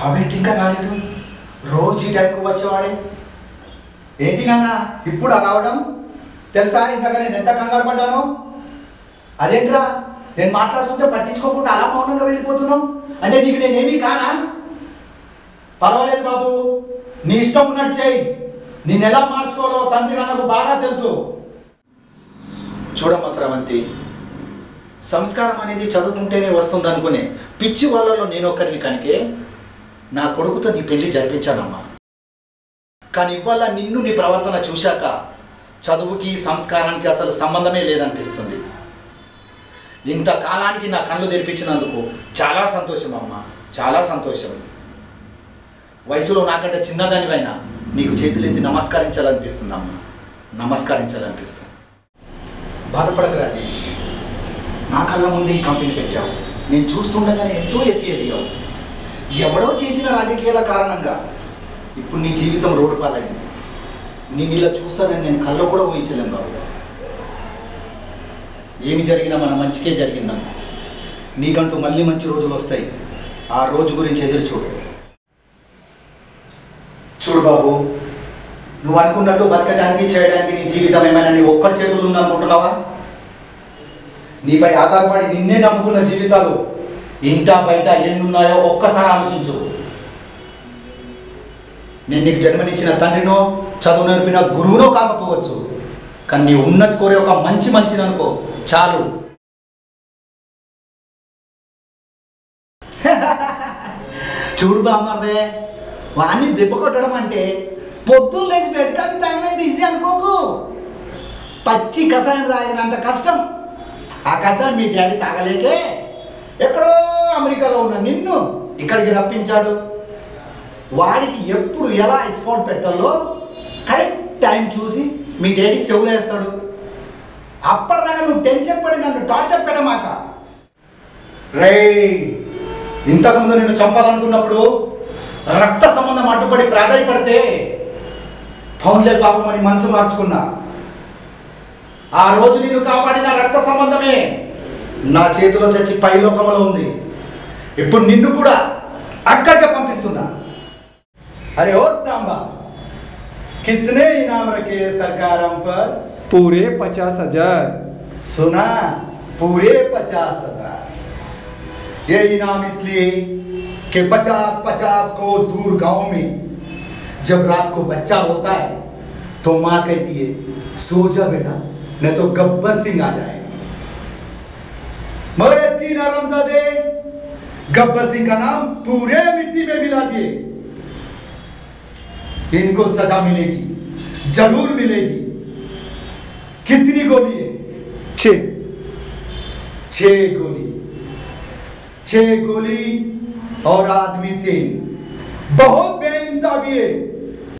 అవేంటి ఇంకా రాలేడు? రోజు ఈ టైంకి వచ్చేవాడే ఏంటి నాన్న ఇప్పుడు రావడం? తెలుసా ఇంతగా నేను ఎంత కంగారు పడ్డాను? అదేంట్రా నేను మాట్లాడుతుంటే పట్టించుకోకుండా అలా మౌనంగా వెళ్ళిపోతున్నావు? అంటే నీకు నేనేమీ కానా? పర్వాలేదు బాబు, నీ ఇష్టం ఉన్నట్టు చేయి. నేను ఎలా మార్చుకోవాలో తండ్రిగా నాకు బాగా తెలుసు. చూడమ్మ స్రవంతి, సంస్కారం అనేది చదువుకుంటేనే వస్తుంది అనుకునే పిచ్చి వాళ్ళలో నేను ఒక్కరిని కనుకే నా కొడుకుతో నీ పెళ్లి జరిపించానమ్మా. కానీ ఇవాళ నిన్ను నీ ప్రవర్తన చూశాక చదువుకి సంస్కారానికి అసలు సంబంధమే లేదనిపిస్తుంది. ఇంతకాలానికి నా కళ్ళు తెరిపించినందుకు చాలా సంతోషం అమ్మా, చాలా సంతోషం. వయసులో నాకంటే చిన్నదానివైనా నీకు చేతులెత్తి నమస్కరించాలనిపిస్తుంది అమ్మా, నమస్కరించాలనిపిస్తుంది. బాధపడకు రాజేష్, నా కళ్ళ ముందే ఈ కంపెనీ పెట్టావు. నేను చూస్తుండగానే ఎంతో ఎత్తి ఎదిగావు. ఎవడో చేసిన రాజకీయాల కారణంగా ఇప్పుడు నీ జీవితం రోడ్డు పాలైంది. నేను ఇలా చూస్తానని నేను కళ్ళు కూడా ఊహించలేను బాబు. ఏమి జరిగినా మన మంచికే జరిగిందనుకో. నీకంటూ మళ్ళీ మంచి రోజులు వస్తాయి. ఆ రోజు గురించి ఎదురు చూడు. చూడు బాబు, నువ్వు అనుకున్నట్టు బతకడానికి చేయడానికి నీ జీవితం ఏమైనా నీ ఒక్కడి చేతులు ఉందనుకుంటున్నావా? నీపై ఆధారపడి నిన్నే నమ్ముకున్న జీవితాలు ఇంటా బయట ఎన్నున్నాయో ఒక్కసారి ఆలోచించు. నేను నీకు జన్మనిచ్చిన తండ్రినో చదువు నేర్పిన గురువునో కాకపోవచ్చు, కానీ నీ ఉన్నతి కోరే ఒక మంచి మనిషిని అనుకో చాలు. చూడు బామ్మర్దే, వాణ్ణి దెబ్బ కొట్టడం అంటే పొద్దున్న లేచి బెడకాకి తాగినంత ఈజీ అనుకోకు. పచ్చి కషాయం తాగినంత కష్టం. ఆ కషాయం మీ డాడీ తాగలేకే ఎక్కడో అమెరికాలో ఉన్న నిన్ను ఇక్కడికి రప్పించాడు. వాడికి ఎప్పుడు ఎలా స్పాట్ పెట్టాలో కరెక్ట్ టైం చూసి మీ డాడీ చెవులు వేస్తాడు. అప్పటిదాకా నువ్వు టెన్షన్ పడి నన్ను టార్చర్ పెట్టమాక. రే, ఇంతకుముందు నిన్ను చంపాలనుకున్నప్పుడు రక్త సంబంధం అడ్డుపడి ప్రాధాయపడితే ఫౌన్లే పాపం అని మనసు మార్చుకున్నా. ఆ రోజు నిన్ను కాపాడిన రక్త సంబంధమే నా చేతిలో చచ్చి పైలోకంలో ఉంది. ఇప్పుడు నిన్ను కూడా అక్కడికి పంపిస్తున్నా. अरे ओ सांबा, कितने इनाम रखे सरकार हम पर? पूरे 50,000। सुना, पूरे 50,000। ये इनाम इसलिए कि 50-50 कोस दूर गांव में जब रात को बच्चा होता है तो माँ कहती है सो जा बेटा, नहीं तो गब्बर सिंह आ जाएगा। मगर 3 हरामजादे गब्बर सिंह का नाम पूरे मिट्टी में मिला दिए। इनको सजा मिलेगी, जरूर मिलेगी। कितनी गोली है? 6 गोली, 6 गोली और आदमी 3। बहुत बेइंसाफी है।